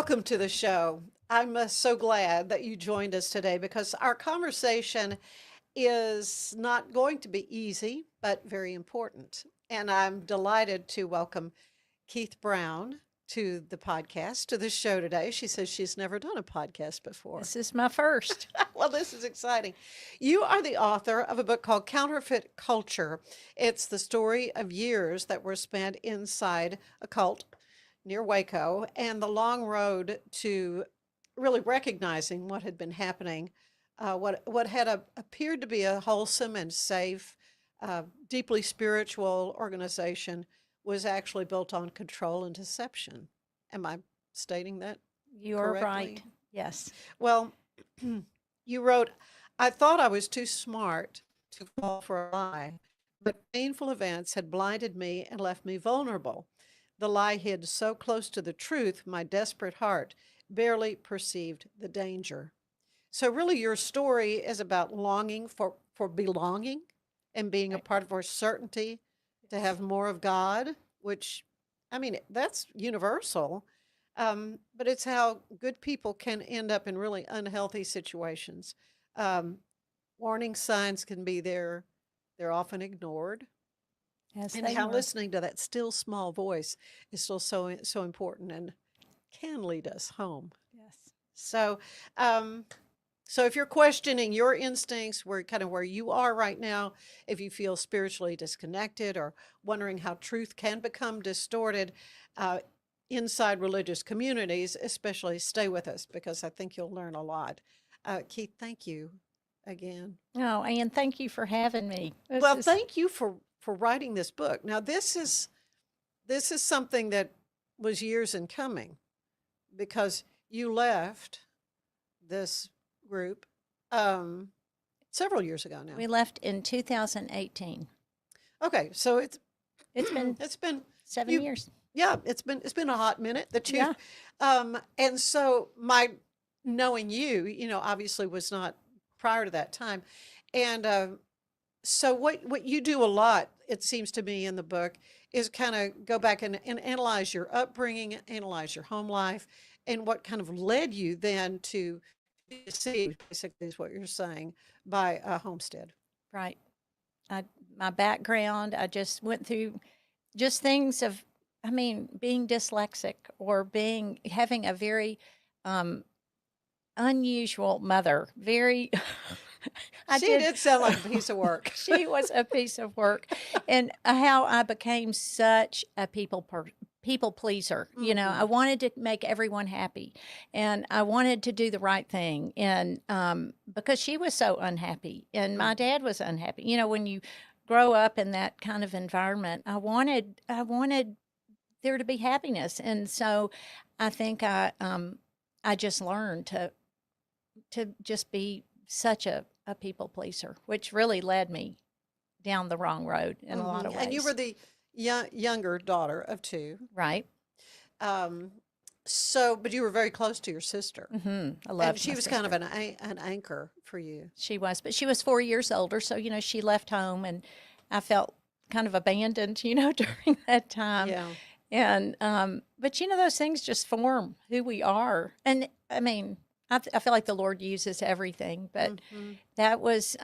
Welcome to the show. I'm so glad that you joined us today because our conversation is not going to be easy, but very important. And I'm delighted to welcome Keith Brown to the podcast, to the show today. She says she's never done a podcast before. This is my first. Well, this is exciting. You are the author of a book called Counterfeit Culture. It's the story of years that were spent inside a cult near Waco and the long road to really recognizing what had been happening, what had appeared to be a wholesome and safe, deeply spiritual organization was actually built on control and deception. Am I stating that You are correctly? right. Yes. Well, you wrote, I thought I was too smart to fall for a lie, but painful events had blinded me and left me vulnerable. The lie hid so close to the truth, my desperate heart barely perceived the danger. So, really, your story is about longing for belonging and being a Right. part of our certainty to have more of God, which, I mean, that's universal. But it's how good people can end up in really unhealthy situations. Um, Warning signs can be there, they're often ignored. Yes, And they how were. listening to that still small voice is still so important and can lead us home. Yes. So, um, so if you're questioning your instincts, where kind of where you are right now, if you feel spiritually disconnected or wondering how truth can become distorted uh, inside religious communities, especially stay with us because I think you'll learn a lot. Keith, thank you again. Oh, and thank you for having me. This Well, is thank you for writing this book. Now, this is something that was years in coming because you left this group um, several years ago now. we left in 2018. Okay, so it's It's been it's been 7 you years. yeah, it's been a hot minute that you Yeah. and so my knowing you obviously was not prior to that time. And so what you do a lot, it seems to me in the book, is kind of go back and analyze your upbringing, analyze your home life, and what kind of led you then to be deceived, basically is what you're saying, by a homestead. Right. I My background, I just went through just things of being dyslexic or being having a very um unusual mother. Very I She did did sound like a piece of work. she was a piece of work, and how I became such a people pleaser. I Hmm. wanted to make everyone happy, and I wanted to do the right thing, and because she was so unhappy, and my dad was unhappy. When you grow up in that kind of environment, I wanted there to be happiness, and so I think I just learned to just be such a people pleaser, which really led me down the wrong road in a lot of And you were ways. the younger daughter of two. Right? Um, so, but you were very close to your sister, I and loved she my was kind of sister. an anchor for you. She was, but she was 4 years older, so she left home, and I felt kind of abandoned, during that time. Yeah. And but those things just form who we are, and I feel like the Lord uses everything, but Hmm. that was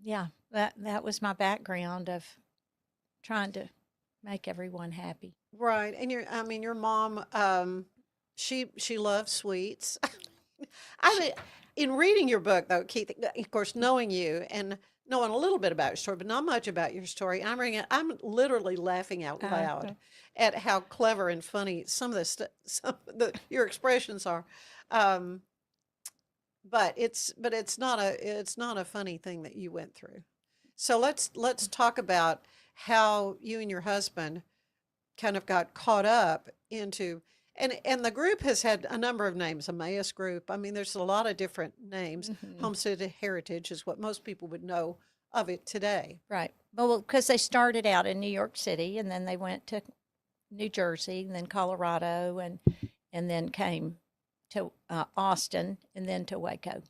yeah, that was my background of trying to make everyone happy. Right. And I mean, your mom, she loves sweets. I mean, in reading your book, though, Keith, of course, knowing you and knowing a little bit about your story, but not much about your story, I'm literally laughing out loud Uh, at how clever and funny some of the your expressions are. Um, but it's not a funny thing that you went through. So let's talk about how you and your husband kind of got caught up into, and the group has had a number of names. Emmaus Group, I mean, there's a lot of different names. mhm. Homestead Heritage is what most people would know of it today. Right. Well, because they started out in New York City, and then they went to New Jersey, and then Colorado, and then came to Austin, and then to Waco.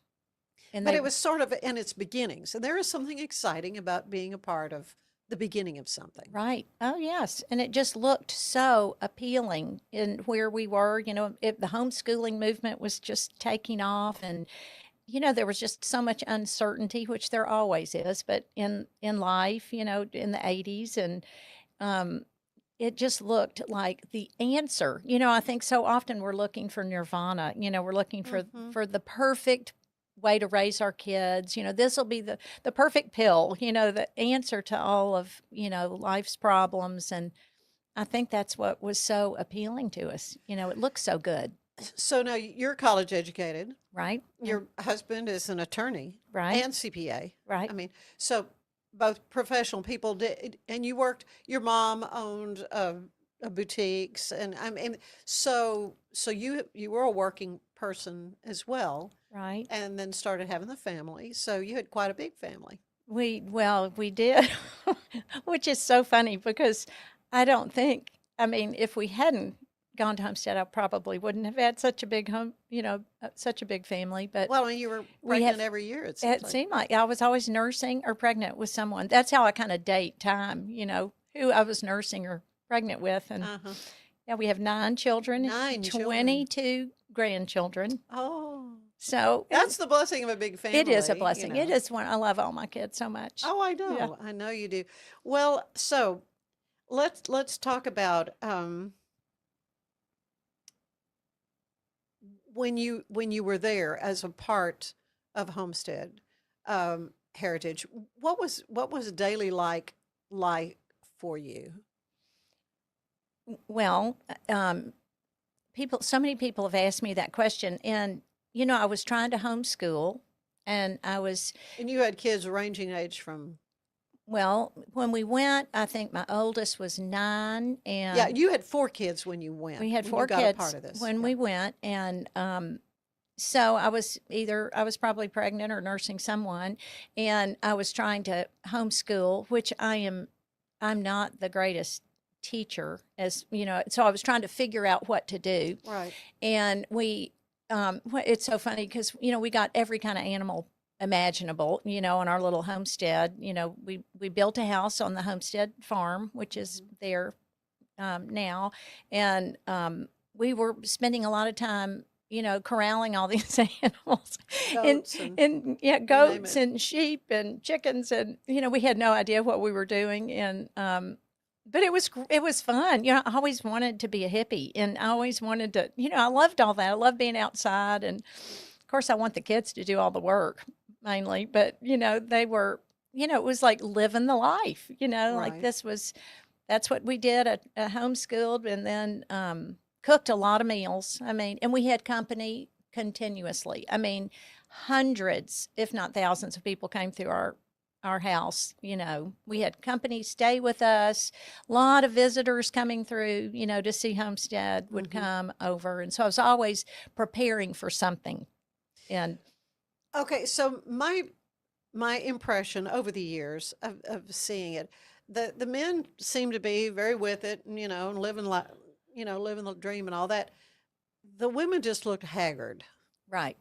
And But they it was sort of in its beginnings, and there is something exciting about being a part of the beginning of something. Right. Oh, yes. And it just looked so appealing in where we were. The homeschooling movement was just taking off, and there was just so much uncertainty, which there always is, but in life, in the 80s, and um, it just looked like the answer. I think so often we're looking for nirvana. We're looking Hmm. for the perfect way to raise our kids. This will be the perfect pill, the answer to all of, life's problems. And I think that's what was so appealing to us. It looks so good, So now you're college educated. right? And Your husband is an attorney right, and CPA. right. I mean, so both professional people did, and you worked. Your mom owned boutiques, and I mean, so you were a working person as well, Right. and then started having the family. So you had quite a big family. We did, which is so funny because I don't think, I mean, if we hadn't gone to Homestead, I probably wouldn't have had such a big home, such a big family. But Well, and you were we pregnant have, every year, it seems it like. seemed like I was always nursing or pregnant with someone. That's how I kind of date time, who I was nursing or pregnant with. And Uh-huh. yeah, we have 9 children, 9 children. 22 grandchildren. Oh, So that's the blessing of a big it is a family, you blessing. It know. is one. I love all my kids so much. Oh, I Yeah. know. I know you do. Well, so let's talk about when you were there as a part of Homestead Heritage. What was daily like for you? Well, so many people have asked me that question, and I was trying to homeschool, and I was, And you had kids ranging age from, well, when we went, I think my oldest was 9, yeah, and you had 4 kids when you went, we had when you 4 got a part kids of this. when Yeah. we went, and so I was probably pregnant or nursing someone, and I was trying to homeschool, which I'm not the greatest teacher, as so I was trying to figure out what to do. Right. And it's so funny because we got every kind of animal imaginable, on our little homestead. We built a house on the homestead farm, which is Mhm. there now, and we were spending a lot of time, corralling all these animals, and Goats and yeah, you name goats it. and sheep and chickens, and we had no idea what we were doing, and but it was fun. I always wanted to be a hippie, and I always wanted to, I loved all that. I loved being outside, and of course, I want the kids to do all the work mainly, but they were, it was like living the life. Like Right. that's what we did. I homeschooled, and then cooked a lot of meals. I mean, and we had company continuously. I mean, hundreds, if not thousands, of people came through our house. We had company stay with us. A lot of visitors coming through. To see Homestead would Hmm. come over, and so I was always preparing for something. And Okay, so my impression over the years of seeing it, the men seem to be very with it, and and living like, living the dream and all that. The women just looked haggard. right,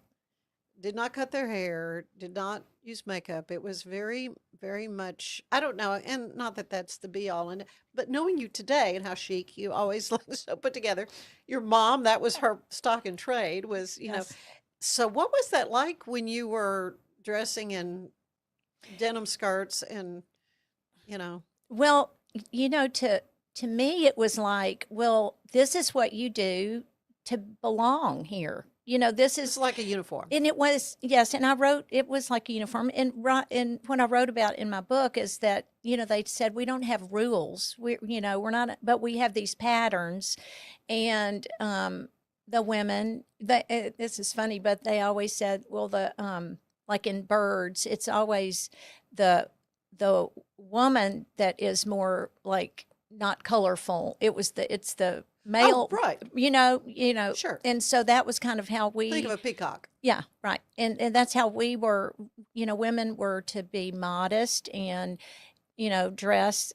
Did not cut their hair, did not use makeup. It was very, very much, I don't know, and not that that's the be all, and but knowing you today and how chic you always look so put together. Your mom, that was her stock in trade, was. yes. So what was that like when you were dressing in denim skirts and, you know, Well, to me, it was like, well, this is what you do to belong here. This it's is, like a uniform. and it was, yes. And I wrote, it was like a uniform. And when I wrote about in my book is that, they said we don't have rules. We're not, but we have these patterns. And the women, this is funny, but they always said, well, like in birds, it's always the the woman that is more like not colorful. It's the Oh, male, right. Sure. and so that was kind of how Think of we, a peacock. yeah, right. And that's how we were, women were to be modest and, dress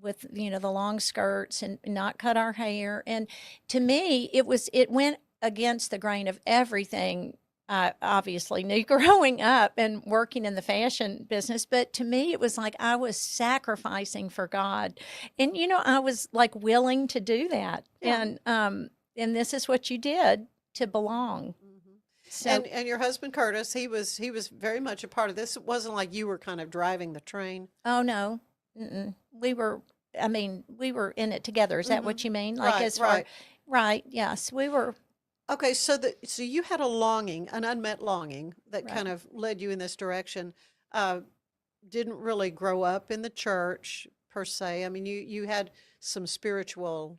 with, the long skirts and not cut our hair. And to me, it went against the grain of everything I obviously knew growing up and working in the fashion business, but to me, it was like I was sacrificing for God. And, I was like willing to do that. Yeah. And this is what you did to belong. Hmm. So, And your husband Curtis, he was very much a part of this. It wasn't like you were kind of driving the train. oh no, mm-mm. We were in it together. Is that Hmm. what you mean? Like, Right, as far, right. right. Yes, we were, Okay, so you had a longing, an unmet longing that right. kind of led you in this direction. Uh, didn't really grow up in the church per se. I mean, you had some spiritual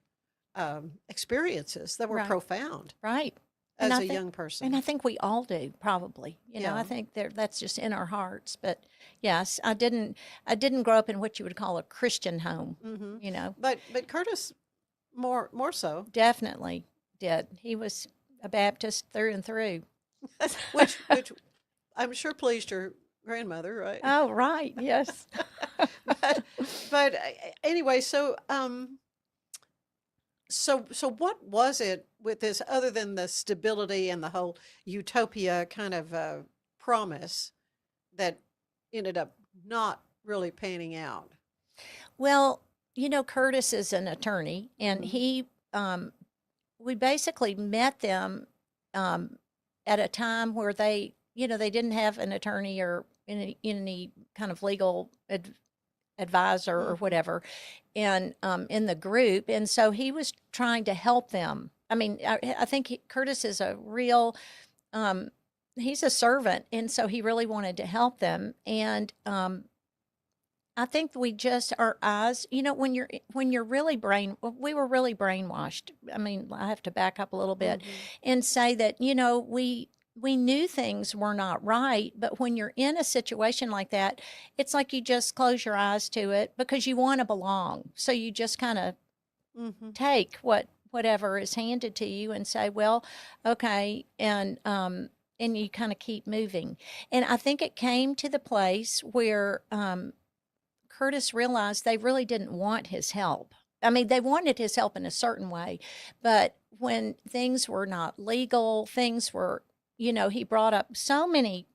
experiences that were Right. profound Right. And as I a think young and person. I think we all do probably. I Yeah. think that's just in our hearts. But yes, I didn't grow up in what you would call a Christian home, Hmm. you know. But Curtis more so, Definitely did. He was a Baptist through and through. which I'm sure pleased your grandmother, right? Oh, right. Yes. but but anyway, so what was it with this other than the stability and the whole utopia kind of promise that ended up not really panning out? Well, Curtis is an attorney, and Hmm. we basically met them um, at a time where they didn't have an attorney or any kind of legal advisor or Hmm. whatever, and in the group, and so he was trying to help them. I mean, I think Curtis is a real. Um, he's a servant, and so he really wanted to help them, and I think we just our eyes, when you're really we were really brainwashed. I mean, I have to back up a little bit Hmm. and say that, we knew things were not right, but when you're in a situation like that, it's like you just close your eyes to it because you want to belong. So you just kind of Hmm. take whatever is handed to you and say, well, okay, and you kind of keep moving. And I think it came to the place where Curtis realized they really didn't want his help. I mean, they wanted his help in a certain way, but when things were not legal, things were, he brought up so many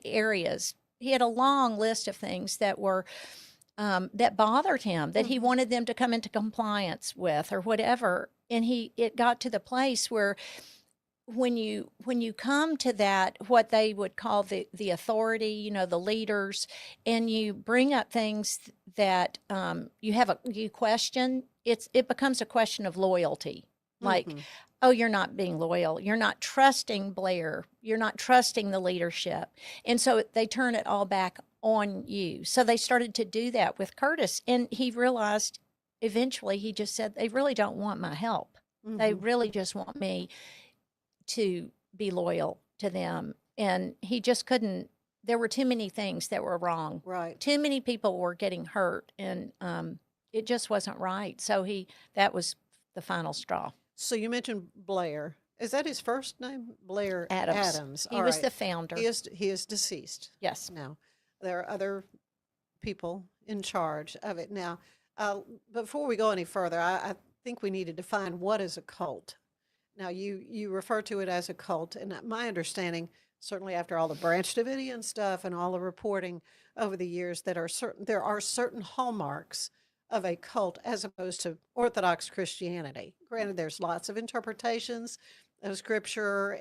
areas. He had a long list of things that bothered him that he Hmm. wanted them to come into compliance with or whatever. And it got to the place where when you come to that, what they would call the authority, the leaders, and you bring up things that you question, it becomes a question of loyalty. Like, Hmm. oh, you're not being loyal, you're not trusting Blair, you're not trusting the leadership, and so they turn it all back on you. So they started to do that with Curtis, and he realized eventually, he just said, they really don't want my help, they Hmm. really just want me to be loyal to them. And he just couldn't, there were too many things that were wrong. Right. Too many people were getting hurt, and it just wasn't right. So that was the final straw. So you mentioned Blair. Is that his first name? Blair Adams. Adams. He All was right. the founder. He is deceased Yes. now. There are other people in charge of it now. Uh, before we go any further, I think we need to define what is a cult. Now, you refer to it as a cult, and my understanding, certainly after all the Branch Davidian stuff and all the reporting over the years, that there are certain hallmarks of a cult as opposed to Orthodox Christianity. Granted, there's lots of interpretations of Scripture,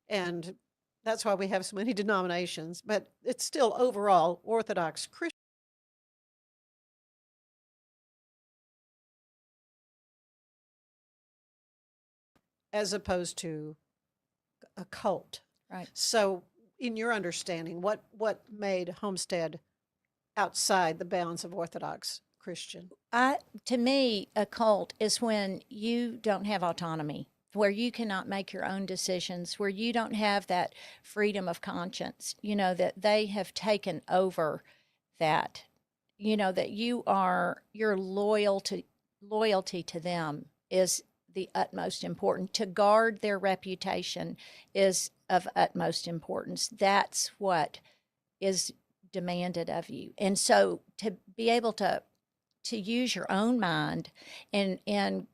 and that's why we have so many denominations. But it's still overall Orthodox Christian as opposed to a cult. Right. So, in your understanding, what made Homestead outside the bounds of Orthodox Christian? To me, a cult is when you don't have autonomy, where you cannot make your own decisions, where you don't have that freedom of conscience, that they have taken over that, that your loyalty to them is the utmost important. To guard their reputation is of utmost importance. That's what is demanded of you. And so to be able to use your own mind and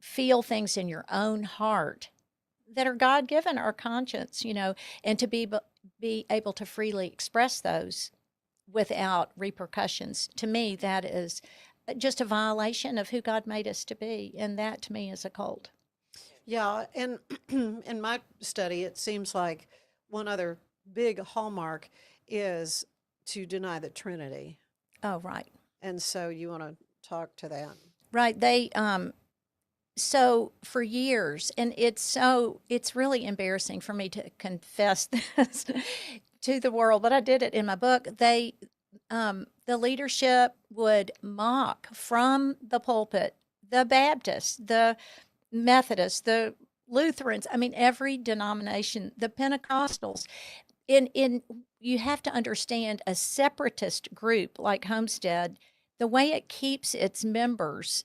feel things in your own heart, that are God given, our conscience, and to be able to freely express those without repercussions. To me, that is just a violation of who God made us to be, and that to me is a cult. Yeah, and in my study, it seems like one other big hallmark is to deny the Trinity. Oh, right. And so you want to talk to that. Right. So for years, and it's really embarrassing for me to confess this to the world, but I did it in my book. The leadership would mock from the pulpit the Baptists, the Methodists, the Lutherans. I mean, every denomination, the Pentecostals. In you have to understand a separatist group like Homestead, the way it keeps its members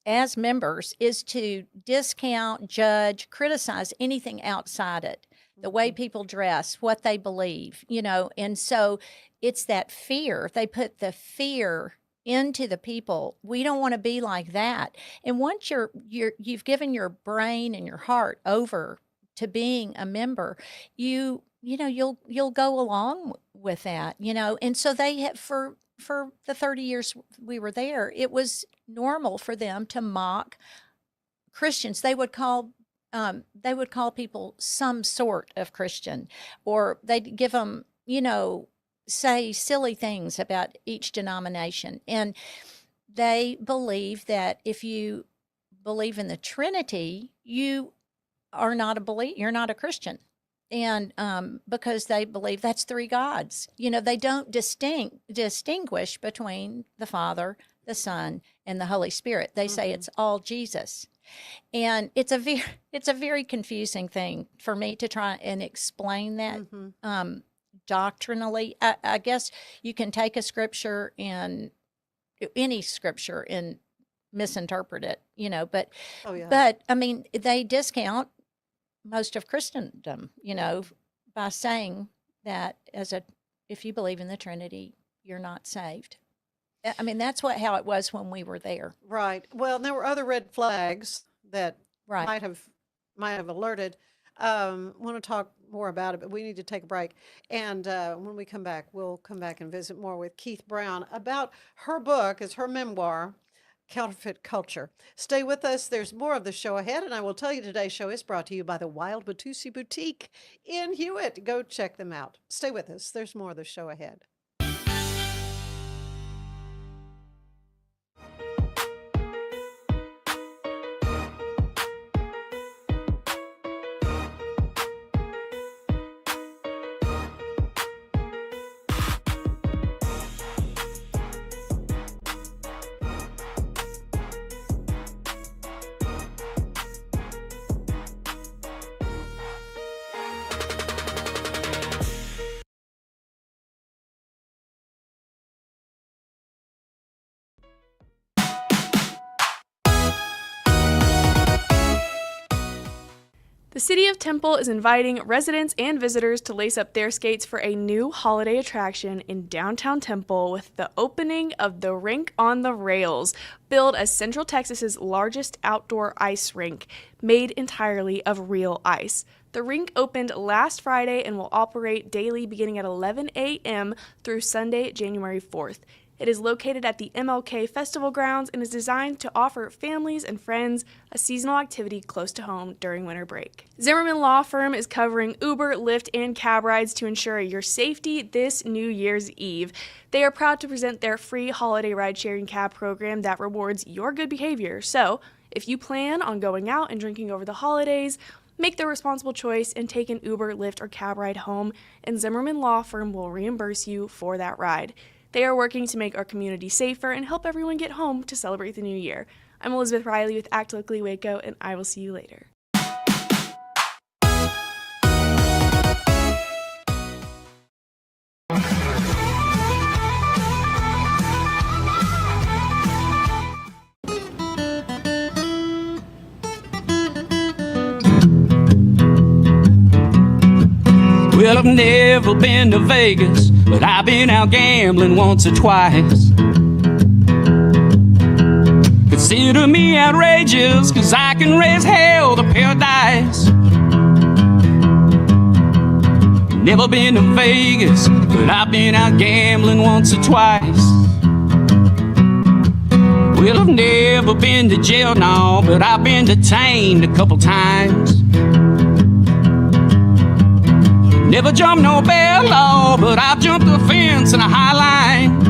as members is to discount, judge, criticize anything outside it. The way people dress, what they believe, and so it's that fear. They put the fear into the people. We don't want to be like that. And once you've given your brain and your heart over to being a member, you'll go along with that, And so they have for the 30 years we were there, it was normal for them to mock Christians. They would call people some sort of Christian, or they'd give them, say silly things about each denomination. And they believe that if you believe in the Trinity, you are not you're not a Christian. And because they believe that's three gods, they don't distinguish between the Father, the Son, and the Holy Spirit. They say it's all Jesus. And it's a very confusing thing for me to try and explain that doctrinally. I guess you can take a scripture and any scripture and misinterpret it, but Oh, yeah. but I mean, they discount most of Christendom, by saying that if you believe in the Trinity, you're not saved. I mean, that's how it was when we were there. Right. Well, there were other red flags that Right. might have alerted. Want to talk more about it, but we need to take a break. And when we come back, we'll come back and visit more with Keith Brown about her book. It's her memoir, Counterfeit Culture. Stay with us. There's more of the show ahead, and I will tell you today's show is brought to you by the Wild Watusi Boutique in Hewitt. Go check them out. Stay with us. There's more of the show ahead. The City of Temple is inviting residents and visitors to lace up their skates for a new holiday attraction in downtown Temple with the opening of the Rink on the Rails, billed as Central Texas's largest outdoor ice rink, made entirely of real ice. The rink opened last Friday and will operate daily beginning at 11 a.m. through Sunday, January 4th. It is located at the MLK Festival Grounds and is designed to offer families and friends a seasonal activity close to home during winter break. Zimmerman Law Firm is covering Uber, Lyft, and cab rides to ensure your safety this New Year's Eve. They are proud to present their free holiday ride-sharing cab program that rewards your good behavior. So, if you plan on going out and drinking over the holidays, make the responsible choice and take an Uber, Lyft, or cab ride home, and Zimmerman Law Firm will reimburse you for that ride. They are working to make our community safer and help everyone get home to celebrate the new year. I'm Elizabeth Riley with Act Locally Waco, and I will see you later. Well, I've never been to Vegas, but I've been out gambling once or twice. Could consider me outrageous, 'cause I can raise hell to paradise. Never been to Vegas, but I've been out gambling once or twice. Well, I've never been to jail, no, but I've been detained a couple times. Never jumped no bail law, but I've jumped a fence and a high line.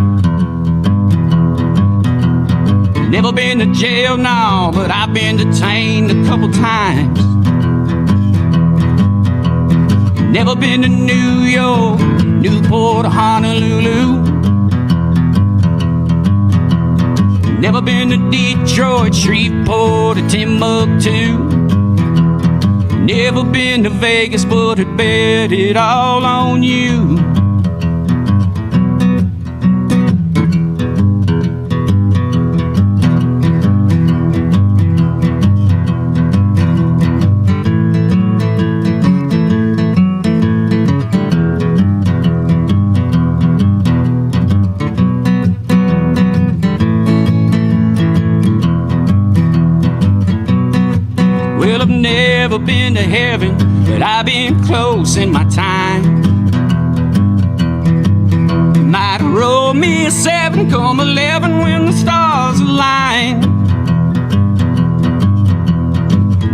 Never been to jail, no, but I've been detained a couple times. Never been to New York, Newport, or Honolulu. Never been to Detroit, Shreveport, or Timbuktu. Never been to Vegas, but I'd bet it all on you. Well, I've never been to heaven, but I've been close in my time. Might roll me a 7, come 11 when the stars align.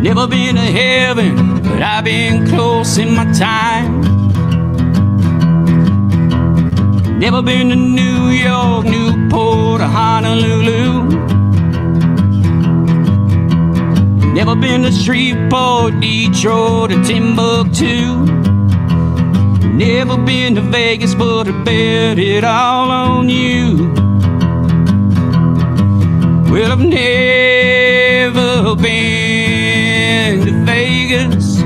Never been to heaven, but I've been close in my time. Never been to New York, Newport, or Honolulu. Never been to Shreveport, Detroit, or Timbuktu. Never been to Vegas, but I bet it all on you. Well, I've never been to Vegas.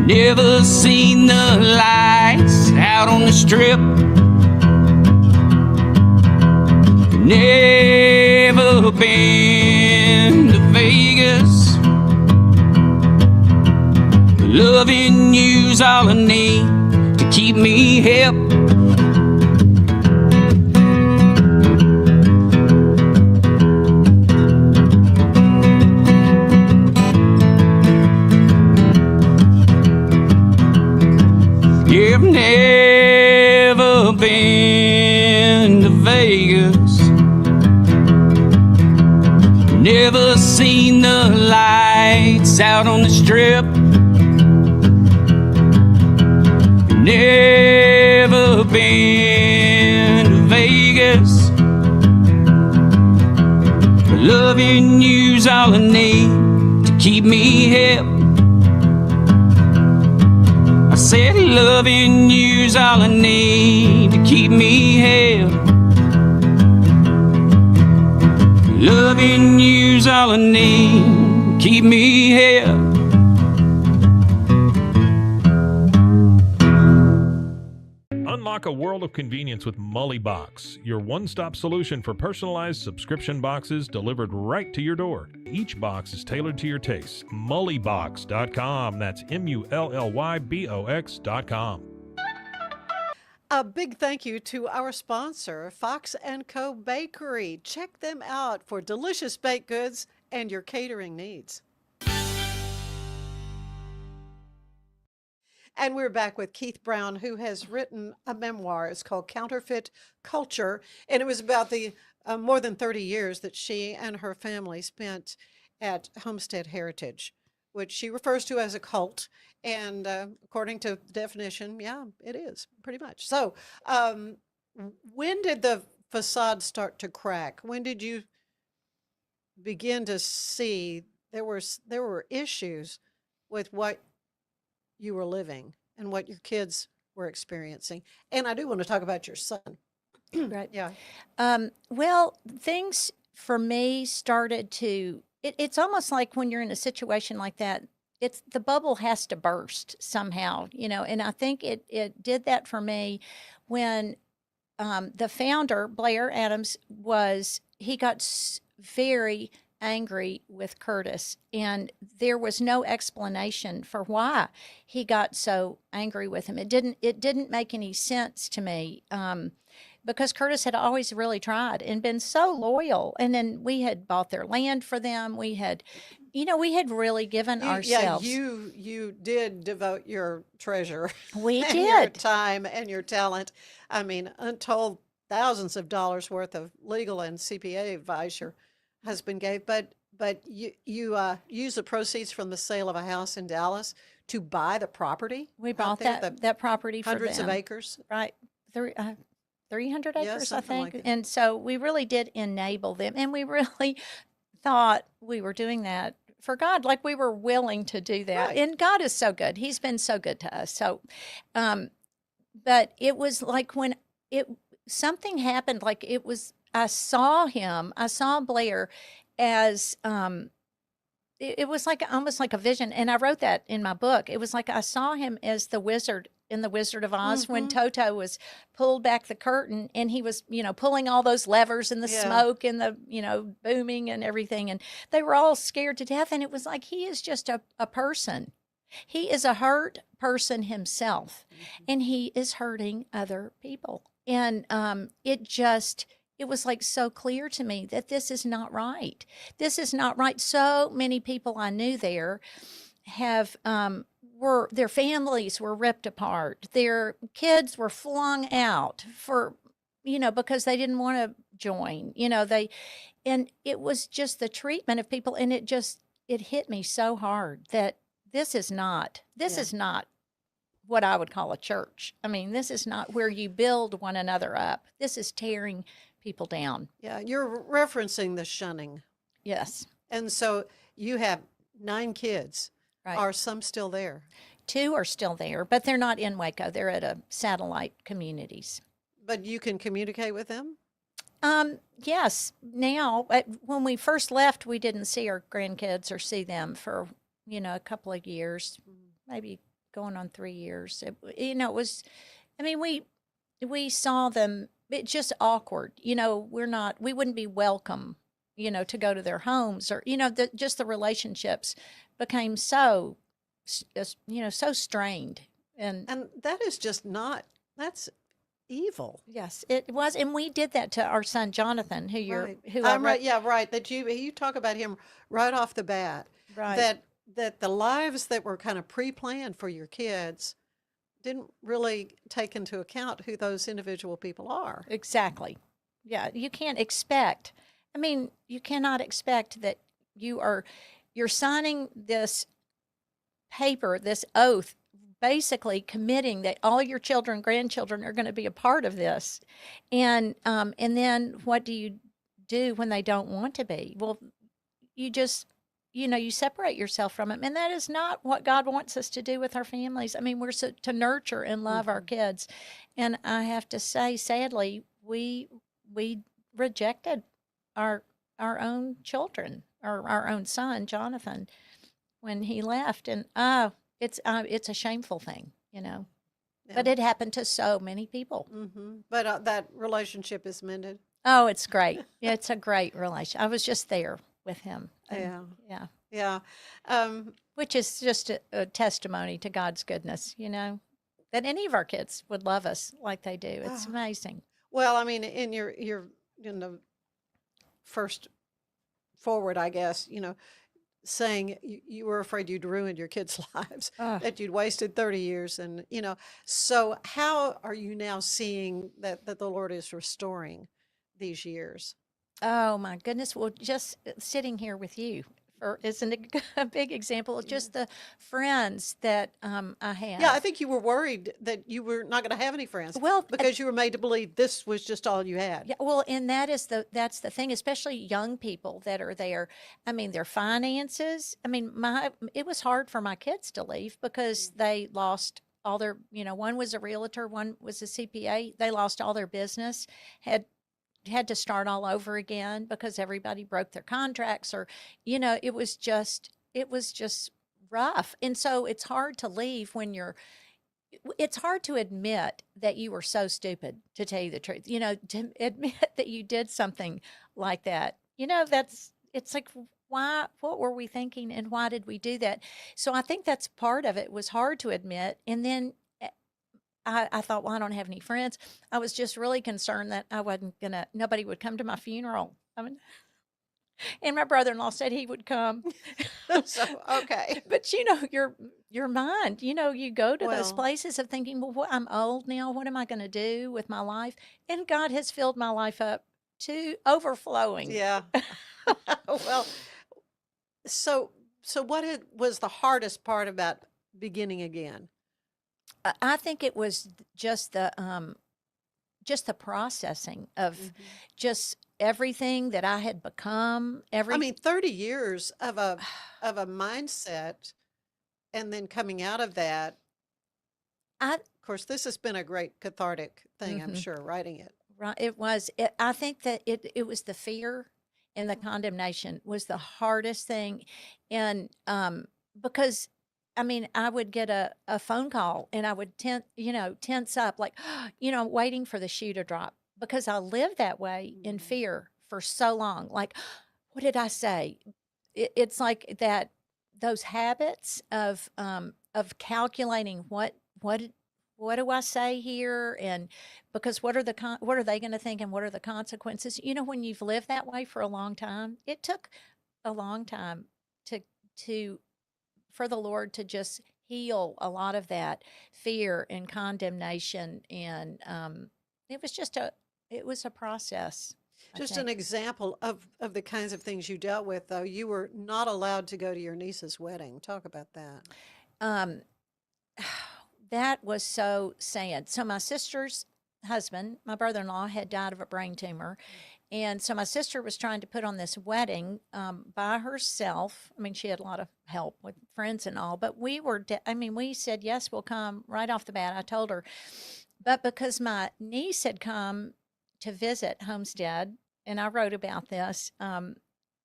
Never seen the lights out on the Strip. Never been to Vegas. Loving you's all I need to keep me hip. Yeah, I've never been to Vegas. Never seen the lights out on the Strip. Never been to Vegas. Loving you's all I need to keep me hip. I said loving you's all I need to keep me hip. Loving you's all I need, keep me here. Unlock a world of convenience with Mully Box, your one-stop solution for personalized subscription boxes delivered right to your door. Each box is tailored to your taste. Mullybox.com. That's MULLYBOX.com. A big thank you to our sponsor, Fox & Co. Bakery. Check them out for delicious baked goods and your catering needs. And we're back with Keith Brown, who has written a memoir. It's called Counterfeit Culture, and it was about the more than 30 years that she and her family spent at Homestead Heritage, which she refers to as a cult. And according to the definition, yeah, it is pretty much. So when did the facade start to crack? When did you begin to see there were issues with what you were living and what your kids were experiencing? And I do want to talk about your son. Right. Yeah. Well, things for me started to, it's almost like when you're in a situation like that, it's the bubble has to burst somehow, and I think it did that for me when the founder, Blair Adams, he got very angry with Curtis, and there was no explanation for why he got so angry with him. It didn't make any sense to me. because Curtis had always really tried and been so loyal. And then we had bought their land for them. We had, we had really given ourselves. You did devote your treasure We and your did. time and your talent. I mean, untold thousands of dollars worth of legal and CPA advice your husband gave, but you use the proceeds from the sale of a house in Dallas to buy the property We out bought there, that property for hundreds of them. acres. Right. 300 Yeah, acres, I something like think. that. And so we really did enable them. And we really thought we were doing that for God, like we were willing to do that. Right. And God is so good. He's been so good to us. So, but it was like when something happened, like I saw Blair as, it was like almost like a vision. And I wrote that in my book. It was like I saw him as the wizard in The Wizard of Oz when Toto was pulled back the curtain and he was, pulling all those levers and the Yeah. smoke and the, booming and everything. And they were all scared to death. And it was like he is just a person. He is a hurt person himself, and he is hurting other people. And it was like so clear to me that this is not right. This is not right. So many people I knew there have their families were ripped apart. Their kids were flung out because they didn't want to join. And it was just the treatment of people, and it hit me so hard that this is not what I would call a church. I mean, this is not where you build one another up. This is tearing people down. Yeah, you're referencing the shunning. Yes. And so you have 9 kids. Right. Are some still there? 2 are still there, but they're not in Waco. They're at a satellite communities. But you can communicate with them? Yes. Now, when we first left, we didn't see our grandkids or see them for, a couple of years, maybe going on 3 years. It was, I mean, we saw them. It's just awkward. We wouldn't be welcome, to go to their homes or, just the relationships became so, so strained. And that is just that's evil. yes, it was. And we did that to our son, Jonathan, Right. who I right. Yeah, right. That you talk about him right off the bat. right. That the lives that were kind of pre-planned for your kids didn't really take into account who those individual people are. Exactly. Yeah, you cannot expect that you're signing this paper, this oath, basically committing that all your children, grandchildren are going to be a part of this. And then what do you do when they don't want to be? Well, you just you separate yourself from them. And that is not what God wants us to do with our families. I mean, we're to nurture and love our kids. And I have to say, sadly, we rejected our own children, or our own son, Jonathan, when he left. And it's a shameful thing, Yeah. But it happened to so many people. But that relationship is mended. Oh, it's great. It's a great relation. I was just there with him. Yeah. Yeah. Yeah. Which is just a testimony to God's goodness, that any of our kids would love us like they do. It's amazing. Well, I mean, in your in the first forward, I guess, saying you were afraid you'd ruined your kids' lives, that you'd wasted 30 years. And, so how are you now seeing that the Lord is restoring these years? Oh my goodness. Well, just sitting here with you isn't a big example of just the friends that I have. Yeah, I think you were worried that you were not going to have any friends. Well, because you were made to believe this was just all you had. Yeah, well, and that's the thing, especially young people that are there. I mean, their finances. I mean, it was hard for my kids to leave because they lost all their, one was a realtor, one was a CPA. They lost all their business, had to start all over again because everybody broke their contracts, or it was just rough. And so it's hard to leave when it's hard to admit that you were so stupid, to tell you the truth, to admit that you did something like that. It's like, why, what were we thinking, and why did we do that? So I think that's part of it, was hard to admit. And then I thought, well, I don't have any friends. I was just really concerned that I wasn't gonna, nobody would come to my funeral. I mean, and my brother-in-law said he would come. So, okay. But your mind, you go to those Well, places of thinking, well, I'm old now. What am I going to do with my life? And God has filled my life up to overflowing. yeah. Well, so what was the hardest part about beginning again? I think it was just the processing of just everything that I had become. I mean, 30 years of a mindset, and then coming out of that. I Of course, this has been a great cathartic thing, I'm Mhm. sure, writing it. Right. It was. I think that it was the fear and the condemnation was the hardest thing, and because I mean I would get a phone call and I would tense up like waiting for the shoe to drop because I lived that way in fear for so long. Like, what did I say? It's like that those habits of calculating what do I say here, and because what are they going to think, and what are the consequences? When you've lived that way for a long time, it took a long time to to for the Lord to just heal a lot of that fear and condemnation, and it was just it was a process. I Just an think. example of the kinds of things you dealt with, though. You were not allowed to go to your niece's wedding. Talk about that. Um, that was so sad. So my sister's husband, my brother-in-law, had died of a brain tumor, and so my sister was trying to put on this wedding by herself. I mean, she had a lot of help with friends and all, but I mean, we said yes, we'll come right off the bat. I told her, but because my niece had come to visit Homestead, and I wrote about this.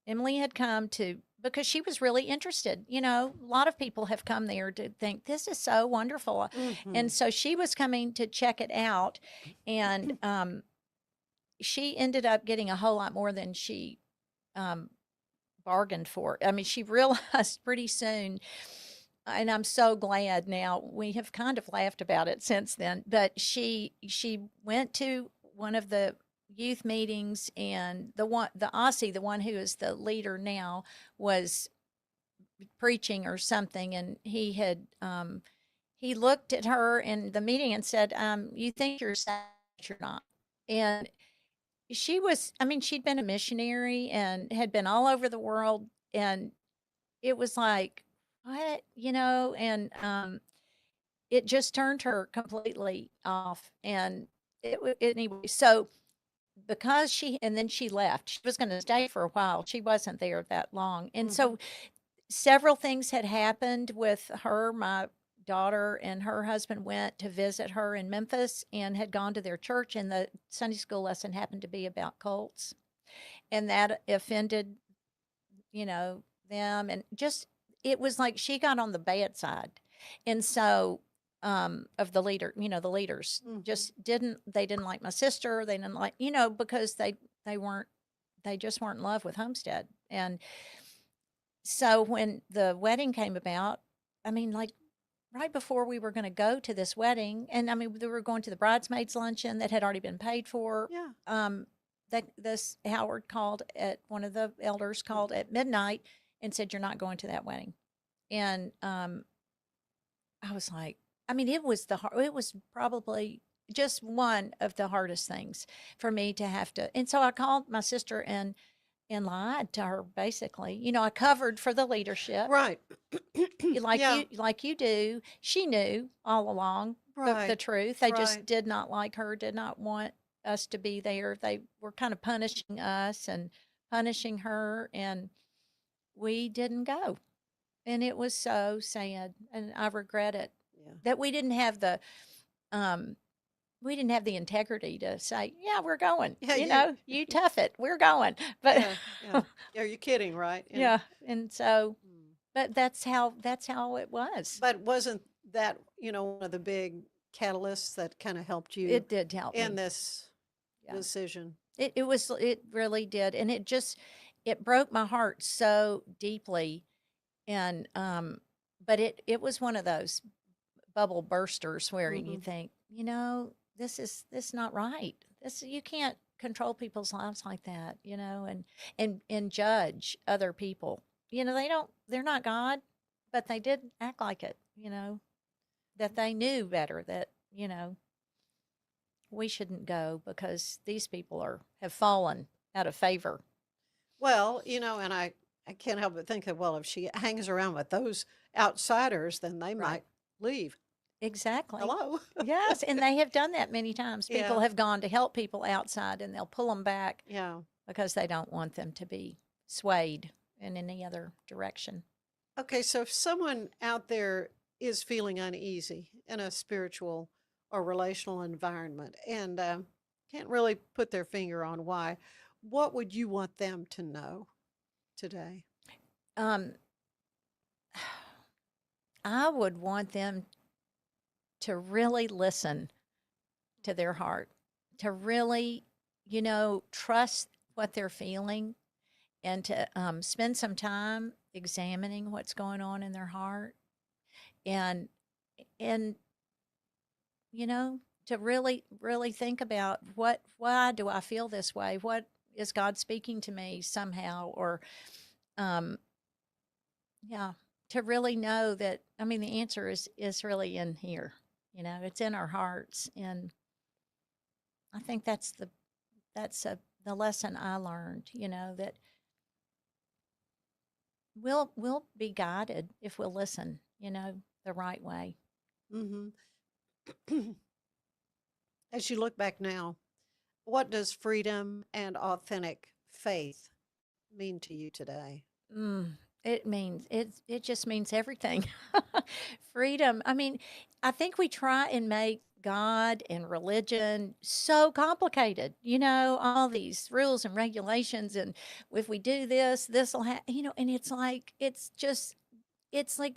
Emily had come to because she was really interested. A lot of people have come there to think this is so wonderful. And so she was coming to check it out. And she ended up getting a whole lot more than she um, bargained for. I mean, she realized pretty soon. And I'm so glad now. We have kind of laughed about it since then. But she went to one of the youth meetings, and the Aussie, the one who is the leader now, was preaching or something, and he looked at her in the meeting and said, "You think you're saved, but you're not." And she was, I mean, she'd been a missionary and had been all over the world, and it was like, what, and it just turned her completely off, and anyway. So and then she left. She was going to stay for a while. She wasn't there that long. And so several things had happened with her. My daughter and her husband went to visit her in Memphis and had gone to their church, and the Sunday school lesson happened to be about cults. And that offended, them. And just, it was like she got on the bad side. And so, of the leaders they didn't like my sister. They didn't like, because they just weren't in love with Homestead. And so when the wedding came about, I mean, like right before we were going to go to this wedding, and I mean, we were going to the bridesmaids luncheon that had already been paid for. Yeah. That this Howard called at one of the elders called at midnight and said, "You're not going to that wedding." And I was like, I mean, it was probably just one of the hardest things for me to have to. And so I called my sister and lied to her, basically. I covered for the leadership. Right. Yeah. Like you do. She knew all along the Right. truth. They just Right. did not like her, did not want us to be there. They were kind of punishing us and punishing her, and we didn't go. And it was so sad, and I regret it Yeah. that um we didn't have the integrity to say, "Yeah, we're going." Yeah, You tough it. We're going. But Yeah. Yeah. Yeah. You're kidding, right? yeah, and so Mm. but that's how it was. But wasn't that, one of the big catalysts that kind of helped you It did help in me. this Yeah. decision? It really did, and it broke my heart so deeply, and but it was one of those bubble bursters where you Mhm. think, this not right. This you can't control people's lives like that, and judge other people. They're not God, but they did act like it, that they knew better that, we shouldn't go because these people have fallen out of favor. Well, and I can't help but think that, well, if she hangs around with those outsiders, then they Right. might leave. Exactly. Hello. Yes, and they have done that many times. People Yeah. have gone to help people outside and they'll pull them back Yeah. because they don't want them to be swayed in any other direction. Okay, so if someone out there is feeling uneasy in a spiritual or relational environment and can't really put their finger on why, what would you want them to know today? Um, I would want them to really listen to their heart, to really, trust what they're feeling, and to spend some time examining what's going on in their heart, and and to really really think about why do I feel this way? What is God speaking to me somehow? Or um, yeah, to really know that. I mean, the answer is really in here. It's in our hearts, and I think the lesson I learned. That we'll be guided if we'll listen. The right way. Hmm. As you look back now, what does freedom and authentic faith mean to you today? Mm, it just means everything. Freedom. I mean, I think we try and make God and religion so complicated. All these rules and regulations, and if we do this, this will happen. And it's like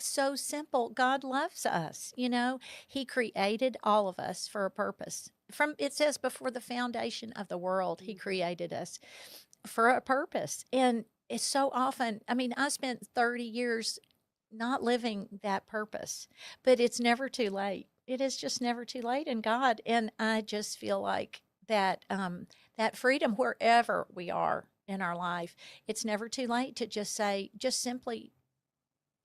so simple. God loves us. He created all of us for a purpose. It says before the foundation of the world, He created us for a purpose. And it's so often, I mean, I spent 30 years not living that purpose, but it's never too late. It is just never too late in God. And I just feel like that freedom wherever we are in our life, it's never too late to just simply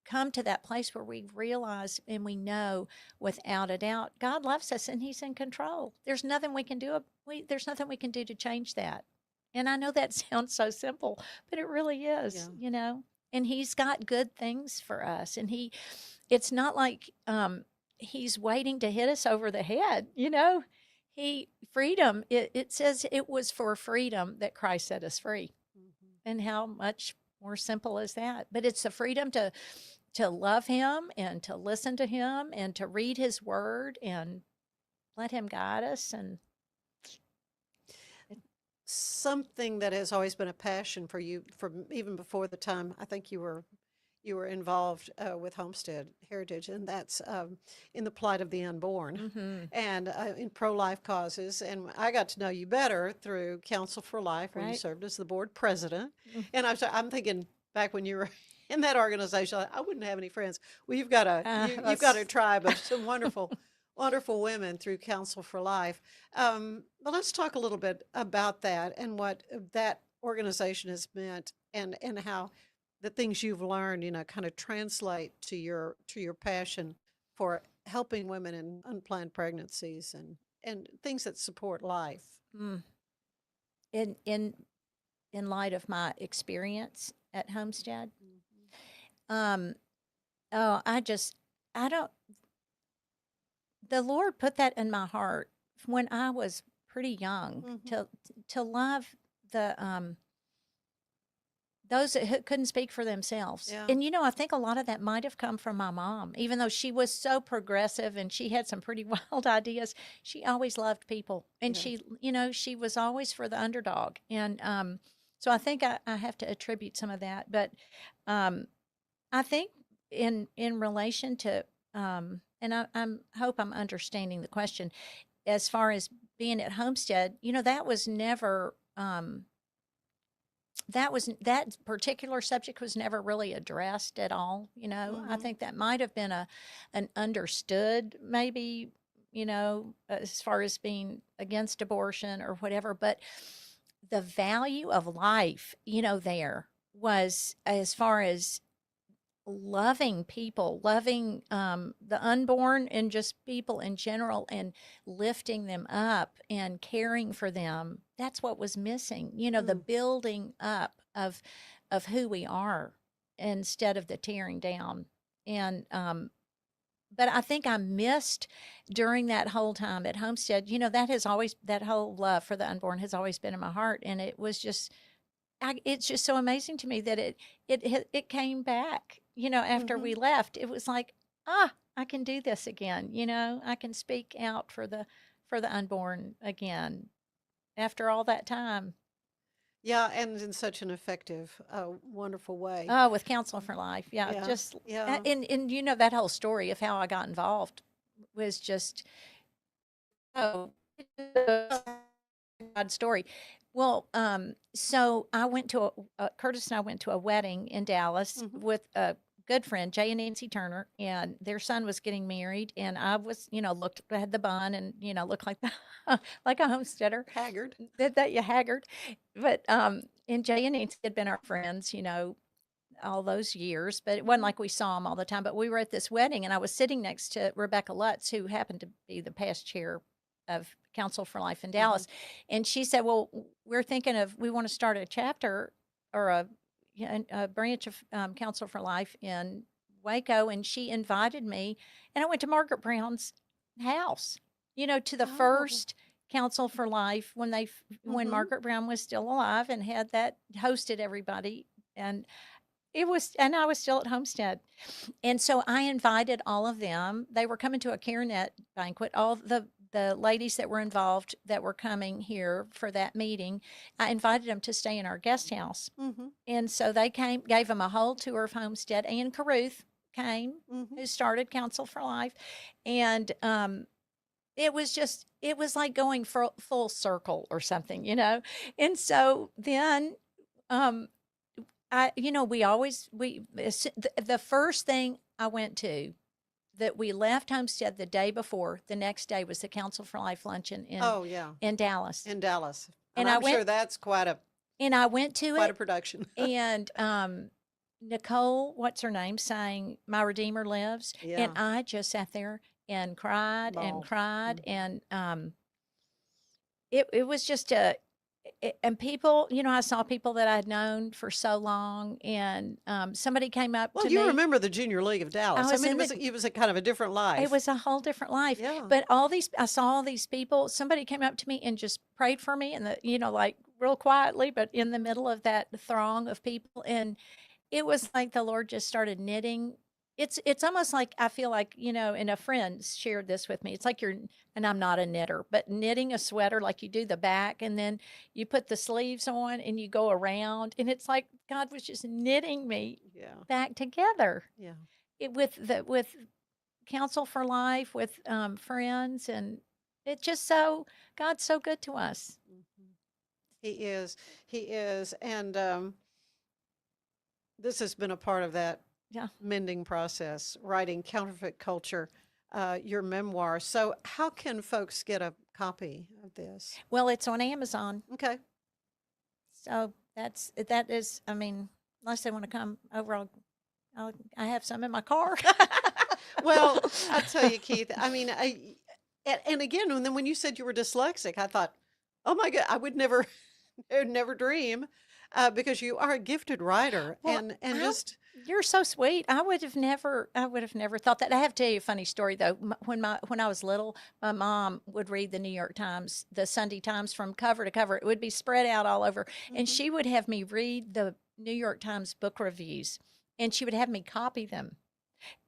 come to that place where we realize and we know without a doubt God loves us and He's in control. There's nothing we can do. There's nothing we can do to change that. And I know that sounds so simple, but it really is, Yeah. And He's got good things for us. And it's not like He's waiting to hit us over the head, freedom, it says it was for freedom that Christ set us free. Mhm. And how much more simple is that? But it's the freedom to love Him and to listen to Him and to read His Word and let Him guide us. And Something that has always been a passion for you from even before the time I think you were involved with Homestead Heritage, and that's in the plight of the unborn and in pro-life causes. And I got to know you better through Council for Life, where you Right. served as the board president. And I'm thinking back when you were in that organization, I wouldn't have any friends. Well, you've got you've got a tribe of some wonderful women through Council for Life. But let's talk a little bit about that and what that organization has meant, and how the things you've learned, kind of translate to your passion for helping women in unplanned pregnancies and things that support life. mm, in in in light of my experience at Homestead, um, oh, I don't. The Lord put that in my heart when I was pretty young Mhm. to love the those that couldn't speak for themselves. Yeah. And I think a lot of that might have come from my mom. Even though she was so progressive and she had some pretty wild ideas, she always loved people. And Yeah. she was always for the underdog. And so I think I have to attribute some of that. But I think in relation to and I'm hope I'm understanding the question as far as being at Homestead, that was never that particular subject was never really addressed at all. I Mhm. think that might have been an understood maybe as far as being against abortion or whatever, but the value of life, there was as far as loving people, loving the unborn and just people in general, and lifting them up and caring for them. That's what was missing. The building up of who we are instead of the tearing down. And but I think I missed during that whole time at Homestead. That whole love for the unborn has always been in my heart, and it was just it's just so amazing to me that it came back, after we left. It was like, I can do this again. I can speak out for the unborn again after all that time. Yeah, and in such an effective, wonderful way. Oh, with Counsel for Life. Yeah, Yeah, just yeah. and that whole story of how I got involved was just oh, God story. Well, so I went to Curtis and I went to a wedding in Dallas with a good friend, Jay and Nancy Turner, and their son was getting married, and I was, had the bun and looked like like a homesteader, Haggard. that you haggard, but and Jay and Nancy had been our friends, all those years, but it wasn't like we saw them all the time. But we were at this wedding, and I was sitting next to Rebecca Lutz, who happened to be the past chair of Counsel for Life in Dallas. And she said, well, we want to start a chapter or a branch of Counsel for Life in Waco. And she invited me, and I went to Margaret Brown's house, to the first Counsel for Life when Margaret Brown was still alive and had that hosted everybody. And I was still at Homestead. And so I invited all of them. They were coming to a CareNet banquet. All the ladies that were involved that were coming here for that meeting, I invited them to stay in our guest house. And so they came, gave them a whole tour of Homestead. Ann Carruth came, who started Counsel for Life. And it was like going full circle or something, And so then the first thing I went to that we left Homestead the day before, the next day was the Counsel for Life luncheon in Dallas. In Dallas. And I'm sure that's quite a production. And Nicole, what's her name, sang My Redeemer Lives. Yeah. And I just sat there and cried and cried. And it was just and people, I saw people that I'd known for so long, and somebody came up to me. Well, you remember the Junior League of Dallas. It was a kind of a different life. It was a whole different life. Yeah. But I saw all these people. Somebody came up to me and just prayed for me, and like real quietly, but in the middle of that throng of people, and it was like the Lord just started knitting. It's almost like, I feel like, and a friend shared this with me. It's like and I'm not a knitter, but knitting a sweater, like you do the back and then you put the sleeves on and you go around, and it's like God was just knitting me back together. Yeah. With Counsel for Life, with friends, and it just God's so good to us. He is, and this has been a part of that mending process, writing Counterfeit Culture, your memoir. So how can folks get a copy of this? Well, it's on Amazon. Okay. So that is, unless they want to come over, I have some in my car. Well, I tell you, Keith, and again, and then when you said you were dyslexic, I thought, oh my God, I would never dream, because you are a gifted writer. Well, and just... You're so sweet. I would have never thought that. I have to tell you a funny story though. When I was little, my mom would read the New York Times, the Sunday Times, from cover to cover. It would be spread out all over, and she would have me read the New York Times book reviews, and she would have me copy them.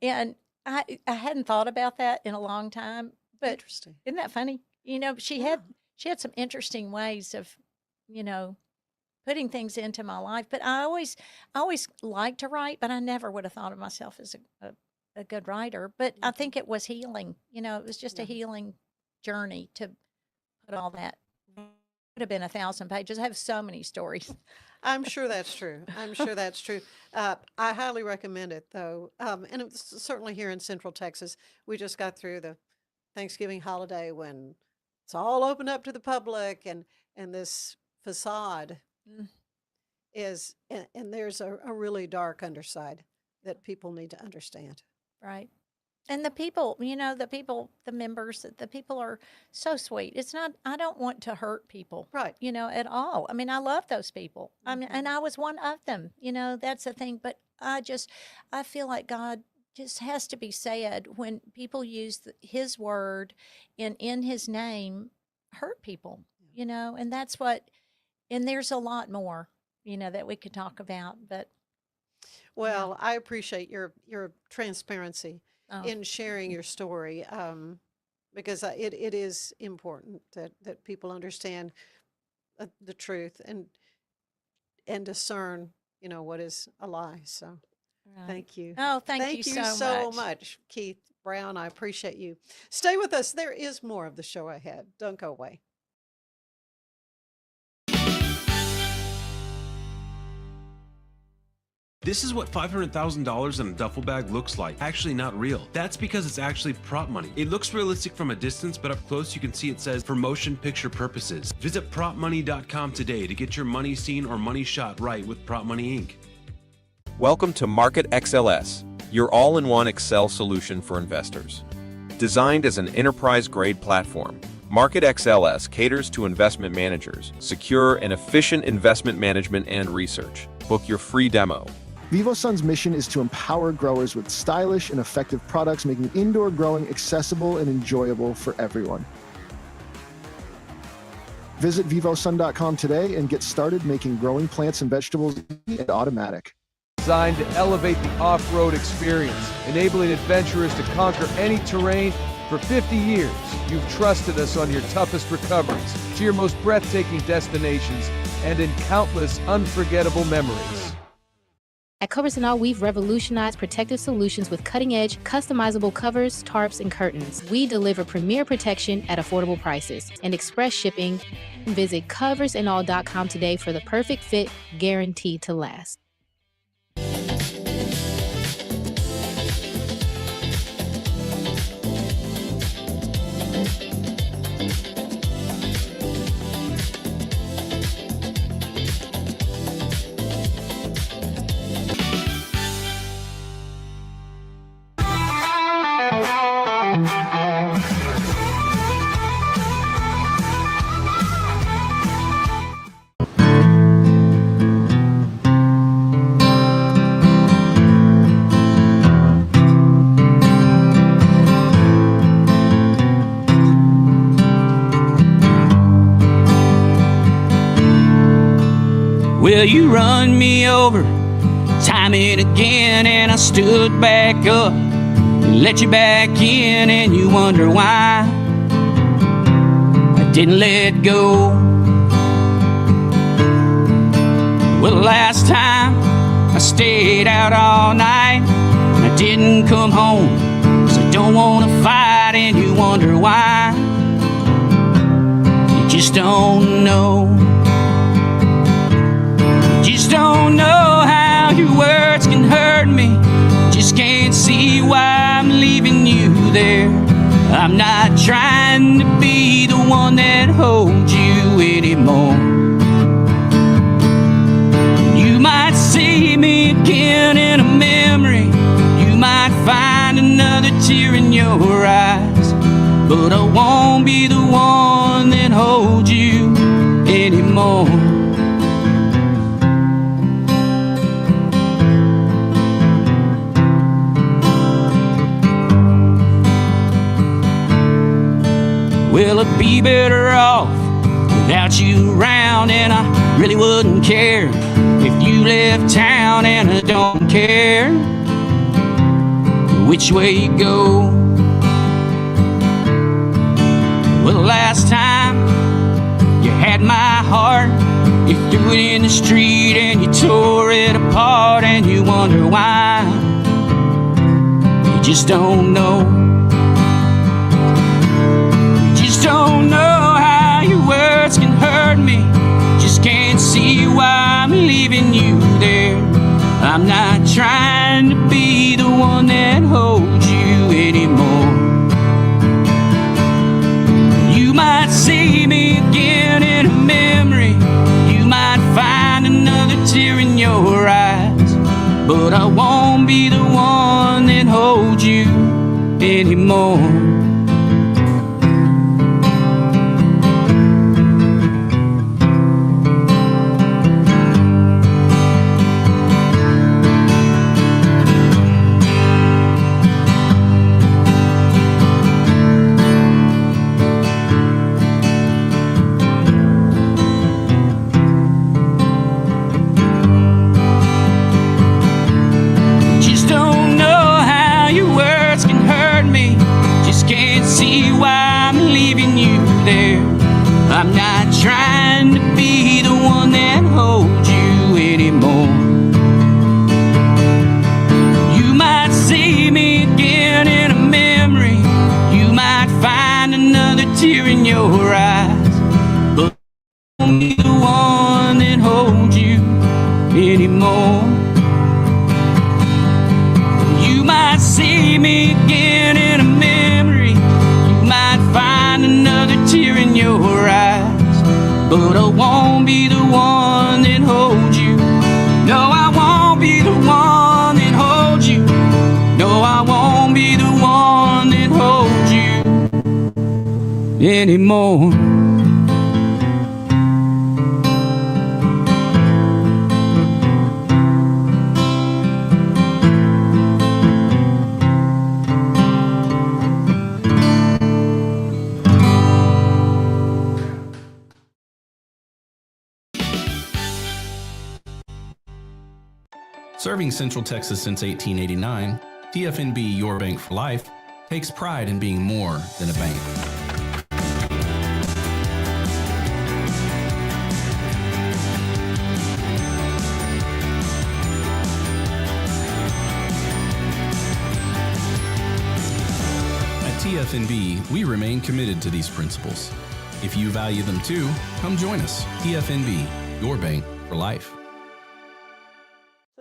And I hadn't thought about that in a long time. But Interesting. Isn't that funny? She had some interesting ways of, putting things into my life. But I always liked to write, but I never would have thought of myself as a good writer. But I think it was healing. It was just a healing journey to put all that. It would have been 1,000 pages. I have so many stories. I'm sure that's true. I highly recommend it, though. And it's certainly here in Central Texas. We just got through the Thanksgiving holiday when it's all open up to the public and this facade Mm. is, and there's a really dark underside that people need to understand. Right. And the people, the members, the people are so sweet. It's not, I don't want to hurt people, Right. at all. I mean, I love those people. I mean, Mhm. and I was one of them, that's the thing. But I feel like God just has to be said when people use his word in his name, hurt people, and that's and there's a lot more, that we could talk about. But Well, I appreciate your transparency oh, in sharing your story, because it is important that people understand the truth and discern, what is a lie. So right. thank you. Oh, thank Thank you you so so much. much, Keith Brown. I appreciate you. Stay with us. There is more of the show ahead. Don't go away. This is what $500,000 in a duffel bag looks like. Actually not real. That's because it's actually prop money. It looks realistic from a distance, but up close you can see it says for motion picture purposes. Visit propmoney.com today to get your money seen or money shot right with Prop Money Inc. Welcome to Market XLS, your all-in-one Excel solution for investors. Designed as an enterprise-grade platform, Market XLS caters to investment managers, secure and efficient investment management and research. Book your free demo. VivoSun's mission is to empower growers with stylish and effective products, making indoor growing accessible and enjoyable for everyone. Visit vivosun.com today and get started making growing plants and vegetables easy and automatic. Designed to elevate the off-road experience, enabling adventurers to conquer any terrain. For 50 years, you've trusted us on your toughest recoveries, to your most breathtaking destinations, and in countless unforgettable memories. At Covers & All, we've revolutionized protective solutions with cutting-edge, customizable covers, tarps, and curtains. We deliver premier protection at affordable prices and express shipping. Visit coversandall.com today for the perfect fit, guaranteed to last. Well, you run me over time and again, and I stood back up and let you back in, and you wonder why I didn't let go. Well, the last time I stayed out all night and I didn't come home 'cause I don't want to fight, and you wonder why. You just don't know. Just don't know how your words can hurt me. Just can't see why I'm leaving you there. I'm not trying to be the one that holds you anymore. You might see me again in a memory. You might find another tear in your eyes, but I won't be the one that holds you anymore. Well, I'd be better off without you around, and I really wouldn't care if you left town, and I don't care which way you go. Well, the last time you had my heart, you threw it in the street and you tore it apart, and you wonder why. You just don't know. Don't know how your words can hurt me. Just can't see why I'm leaving you there. I'm not trying to be the one that holds you anymore. but I won't be the one that holds you anymore. Just don't know how your words can hurt me. Just can't see why I'm leaving you there. I'm not trying to be the one that holds you anymore. You might see me again in a memory. You might find another tear in your eyes, but I won't be the one that holds you anymore. You might see me again in a memory. You might find another tear in your eyes, but I won't be the one that holds you. No, I won't be the one that holds you. No, I won't be the one that holds you anymore. Serving Central Texas since 1889, TFNB Your Bank for Life takes pride in being more than a bank. At TFNB, we remain committed to these principles. If you value them too, come join us. TFNB, Your Bank for Life.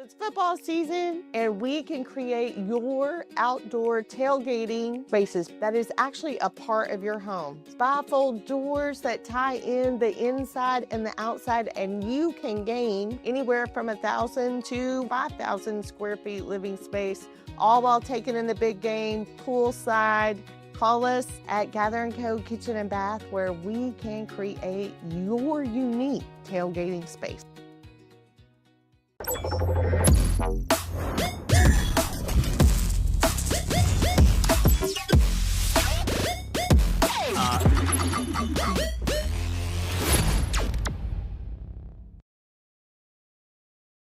It's football season, and we can create your outdoor tailgating spaces that is actually a part of your home. Bifold doors that tie in the inside and the outside, and you can gain anywhere from 1,000 to 5,000 square feet living space, all while taking in the big game, poolside. Call us at Gather & Co. Kitchen and Bath, where we can create your unique tailgating space.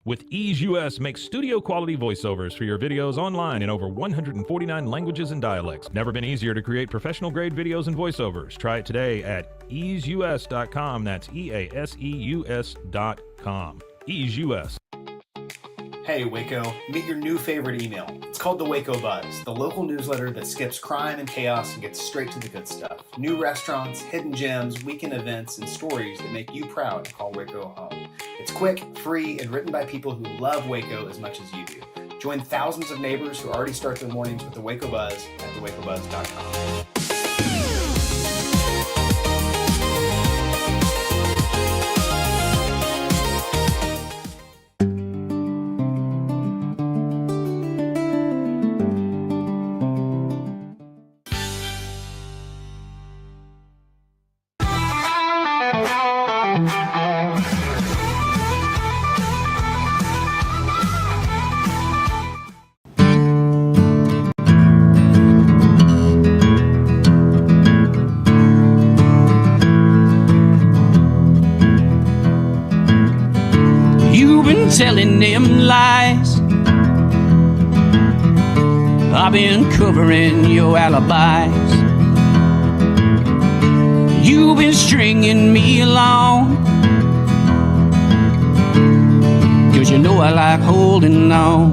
With Ease US, make studio quality voiceovers for your videos online in over 149 languages and dialects. Never been easier to create professional grade videos and voiceovers. Try it today at easeus.com. That's EASEUS.com. Ease US. Hey Waco, meet your new favorite email. It's called the Waco Buzz, the local newsletter that skips crime and chaos and gets straight to the good stuff. New restaurants, hidden gems, weekend events, and stories that make you proud to call Waco home. It's quick, free, and written by people who love Waco as much as you do. Join thousands of neighbors who already start their mornings with the Waco Buzz at thewacobuzz.com. Telling them lies. I've been covering your alibis. You've been stringing me along, 'cause you know I like holding on.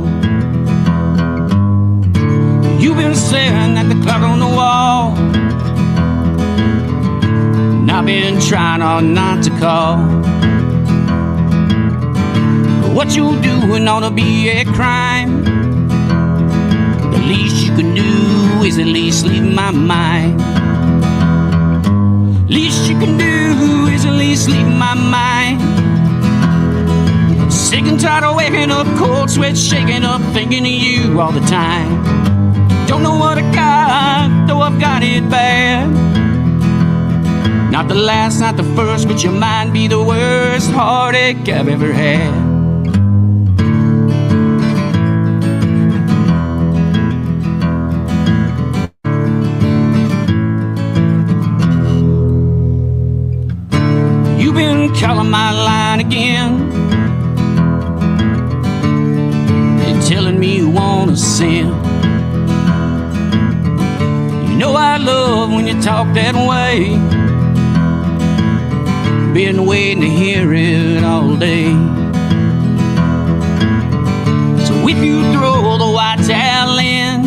You've been staring at the clock on the wall, and I've been trying hard not to call. What you're doing ought to be a crime. The least you can do is at least leave my mind. Least you can do is at least leave my mind. Sick and tired of waking up, cold sweat shaking up, thinking of you all the time. Don't know what I got, though I've got it bad. Not the last, not the first, but you might be the worst heartache I've ever had. You've been calling my line again, and telling me you wanna sin. You know I love when you talk that way. Been waiting to hear it all day. So if you throw the white towel in,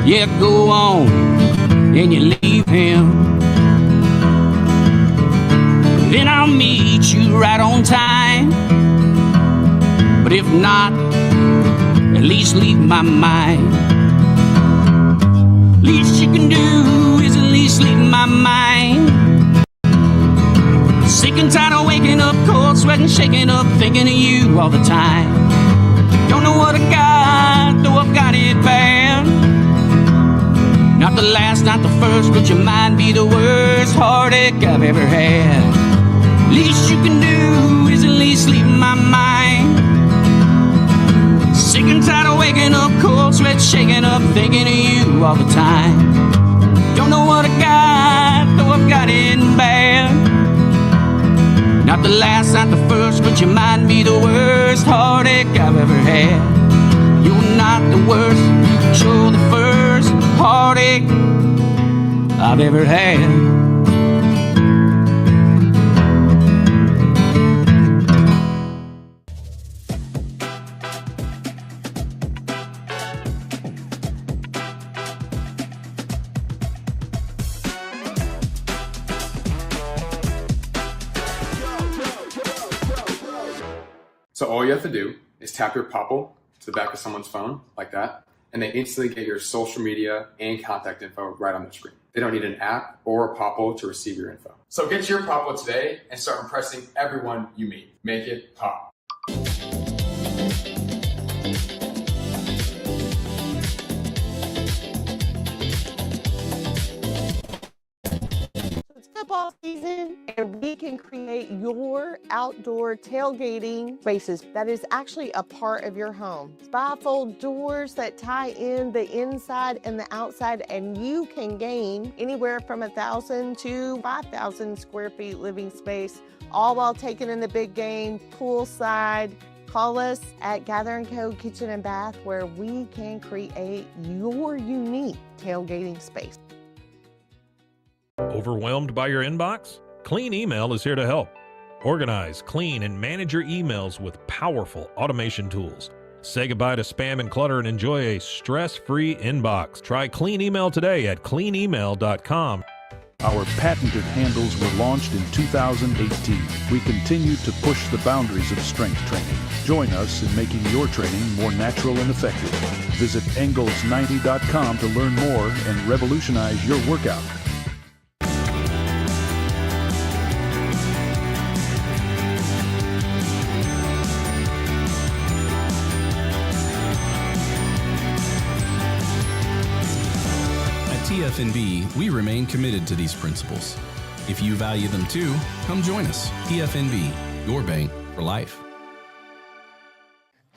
yeah, go on, and you leave him. Then I'll meet you right on time. But if not, at least leave my mind. Least you can do is at least leave my mind. Sick and tired of waking up, cold sweating, shaking up, thinking of you all the time. Don't know what I got, though I've got it bad. Not the last, not the first, but you might be the worst heartache I've ever had. Least you can do is at least leave my mind. Sick and tired of waking up, cold sweat shaking up, thinking of you all the time. Don't know what I got, though I've got it bad. Not the last, not the first, but you might be the worst heartache I've ever had. You're not the worst, but you're the first heartache I've ever had. So all you have to do is tap your Popple to the back of someone's phone, like that, and they instantly get your social media and contact info right on their screen. They don't need an app or a Popple to receive your info. So get your Popple today and start impressing everyone you meet. Make it pop. Football season, and we can create your outdoor tailgating spaces that is actually a part of your home. Bifold doors that tie in the inside and the outside, and you can gain anywhere from 1,000 to 5,000 square feet living space, all while taking in the big game poolside. Call us at Gather & Co. Kitchen and Bath, where we can create your unique tailgating space. Overwhelmed by your inbox? Clean Email is here to help. Organize, clean, and manage your emails with powerful automation tools. Say goodbye to spam and clutter and enjoy a stress-free inbox. Try Clean Email today at cleanemail.com. Our patented handles were launched in 2018. We continue to push the boundaries of strength training. Join us in making your training more natural and effective. Visit Engels90.com to learn more and revolutionize your workout. TFNB, we remain committed to these principles. If you value them too, come join us. TFNB, your bank for life.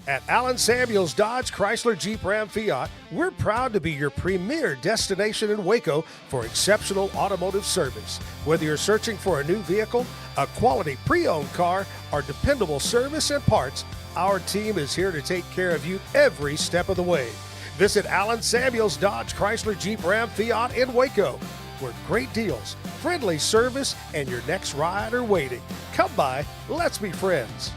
At Allen Samuels Dodge Chrysler Jeep Ram Fiat, we're proud to be your premier destination in Waco for exceptional automotive service. Whether you're searching for a new vehicle, a quality pre-owned car, or dependable service and parts, our team is here to take care of you every step of the way. Visit Allen Samuels Dodge Chrysler Jeep Ram Fiat in Waco, where great deals, friendly service, and your next ride are waiting. Come by, let's be friends.